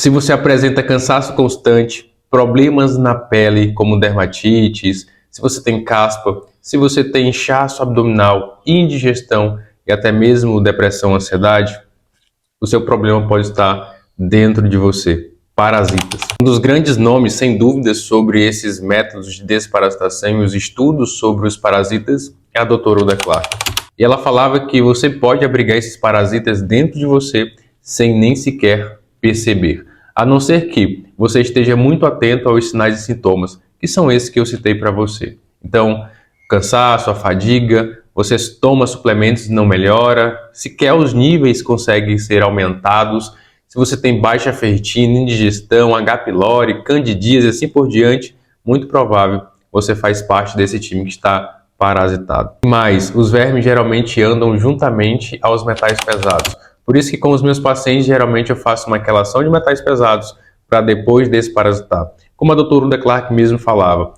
Se você apresenta cansaço constante, problemas na pele como dermatites, se você tem caspa, se você tem inchaço abdominal, indigestão e até mesmo depressão, ansiedade, o seu problema pode estar dentro de você. Parasitas. Um dos grandes nomes, sem dúvida, sobre esses métodos de desparasitação e os estudos sobre os parasitas é a doutora Uda Clark. E ela falava que você pode abrigar esses parasitas dentro de você sem nem sequer perceber. A não ser que você esteja muito atento aos sinais e sintomas, que são esses que eu citei para você. Então, cansaço, a fadiga, você toma suplementos e não melhora, sequer os níveis conseguem ser aumentados, se você tem baixa ferritina, indigestão, H. pylori, candidíase e assim por diante, muito provável você faz parte desse time que está parasitado. Mas os vermes geralmente andam juntamente aos metais pesados. Por isso que com os meus pacientes, geralmente eu faço uma quelação de metais pesados para depois desparasitar. Como a doutora Uda Clark mesmo falava,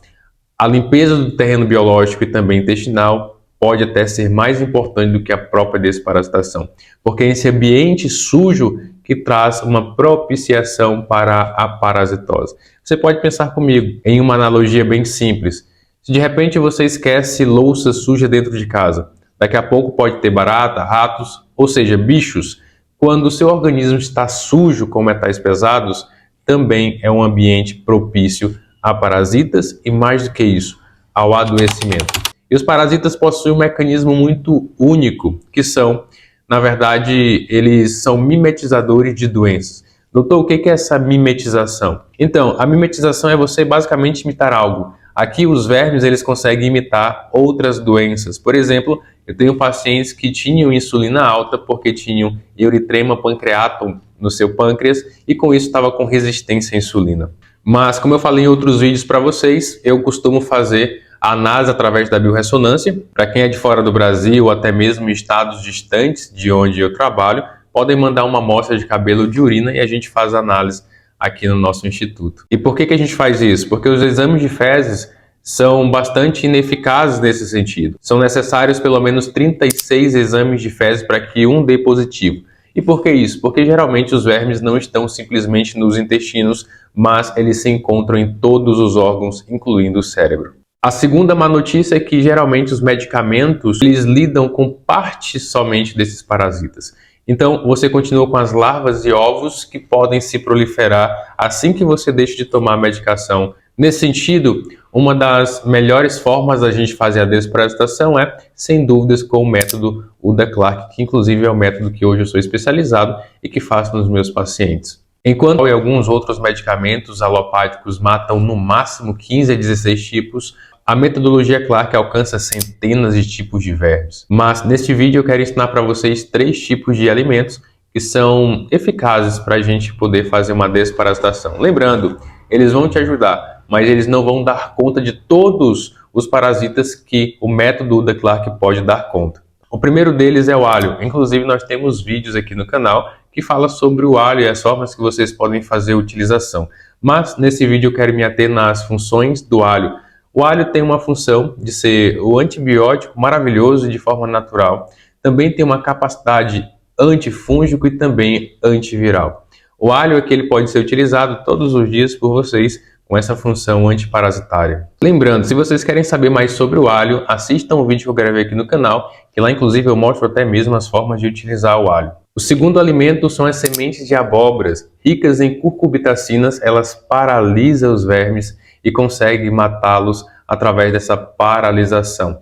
a limpeza do terreno biológico e também intestinal pode até ser mais importante do que a própria desparasitação, porque é esse ambiente sujo que traz uma propiciação para a parasitose. Você pode pensar comigo em uma analogia bem simples. Se de repente você esquece louça suja dentro de casa, daqui a pouco pode ter barata, ratos, ou seja, bichos. Quando o seu organismo está sujo com metais pesados, também é um ambiente propício a parasitas e, mais do que isso, ao adoecimento. E os parasitas possuem um mecanismo muito único, que são, na verdade, eles são mimetizadores de doenças. Doutor, o que é essa mimetização? Então, a mimetização é você basicamente imitar algo. Aqui os vermes eles conseguem imitar outras doenças. Por exemplo, eu tenho pacientes que tinham insulina alta porque tinham euritrema pancreatum no seu pâncreas e com isso estava com resistência à insulina. Mas, como eu falei em outros vídeos para vocês, eu costumo fazer a análise através da biorressonância. Para quem é de fora do Brasil ou até mesmo em estados distantes de onde eu trabalho, podem mandar uma amostra de cabelo ou de urina e a gente faz a análise aqui no nosso instituto. E por que a gente faz isso? Porque os exames de fezes são bastante ineficazes nesse sentido. São necessários pelo menos 36 exames de fezes para que um dê positivo. E por que isso? Porque geralmente os vermes não estão simplesmente nos intestinos, mas eles se encontram em todos os órgãos, incluindo o cérebro. A segunda má notícia é que geralmente os medicamentos eles lidam com parte somente desses parasitas. Então, você continua com as larvas e ovos que podem se proliferar assim que você deixa de tomar a medicação. Nesse sentido, uma das melhores formas da gente fazer a desparasitação é, sem dúvidas, com o método Uda Clark, que inclusive é o método que hoje eu sou especializado e que faço nos meus pacientes. Enquanto alguns outros medicamentos alopáticos matam no máximo 15 a 16 tipos, a metodologia Clark alcança centenas de tipos de vermes. Mas neste vídeo eu quero ensinar para vocês 3 tipos de alimentos que são eficazes para a gente poder fazer uma desparasitação. Lembrando, eles vão te ajudar, mas eles não vão dar conta de todos os parasitas que o método Uda Clark pode dar conta. O primeiro deles é o alho. Inclusive nós temos vídeos aqui no canal que fala sobre o alho e as formas que vocês podem fazer a utilização. Mas nesse vídeo eu quero me ater nas funções do alho. O alho tem uma função de ser o antibiótico maravilhoso de forma natural. Também tem uma capacidade antifúngico e também antiviral. O alho é que ele pode ser utilizado todos os dias por vocês com essa função antiparasitária. Lembrando, se vocês querem saber mais sobre o alho, assistam o vídeo que eu gravei aqui no canal, que lá inclusive eu mostro até mesmo as formas de utilizar o alho. O segundo alimento são as sementes de abóboras, ricas em cucurbitacinas, elas paralisam os vermes e conseguem matá-los através dessa paralisação.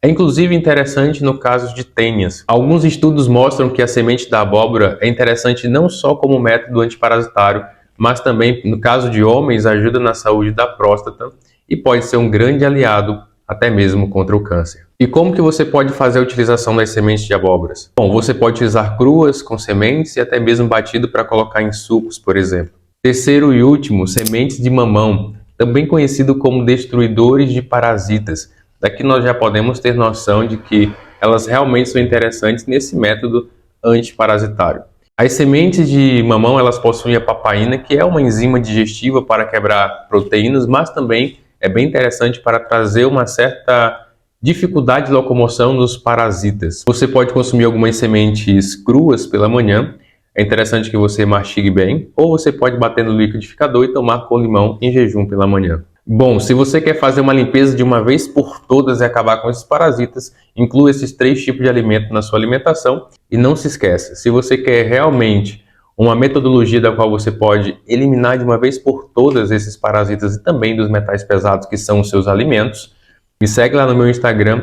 É inclusive interessante no caso de tênias. Alguns estudos mostram que a semente da abóbora é interessante não só como método antiparasitário, mas também, no caso de homens, ajuda na saúde da próstata e pode ser um grande aliado até mesmo contra o câncer. E como que você pode fazer a utilização das sementes de abóboras? Bom, você pode utilizar cruas, com sementes e até mesmo batido para colocar em sucos, por exemplo. Terceiro e último, sementes de mamão, também conhecido como destruidores de parasitas. Daqui nós já podemos ter noção de que elas realmente são interessantes nesse método antiparasitário. As sementes de mamão elas possuem a papaína, que é uma enzima digestiva para quebrar proteínas, mas também é bem interessante para trazer uma certa dificuldade de locomoção nos parasitas. Você pode consumir algumas sementes cruas pela manhã, É interessante que você mastigue bem, ou você pode bater no liquidificador e tomar com limão em jejum pela manhã. Bom, se você quer fazer uma limpeza de uma vez por todas e acabar com esses parasitas, inclua esses 3 tipos de alimento na sua alimentação e não se esqueça, se você quer realmente uma metodologia da qual você pode eliminar de uma vez por todas esses parasitas e também dos metais pesados que são os seus alimentos, me segue lá no meu Instagram,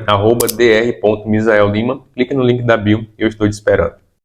@dr.misaellima, clique no link da bio e eu estou te esperando.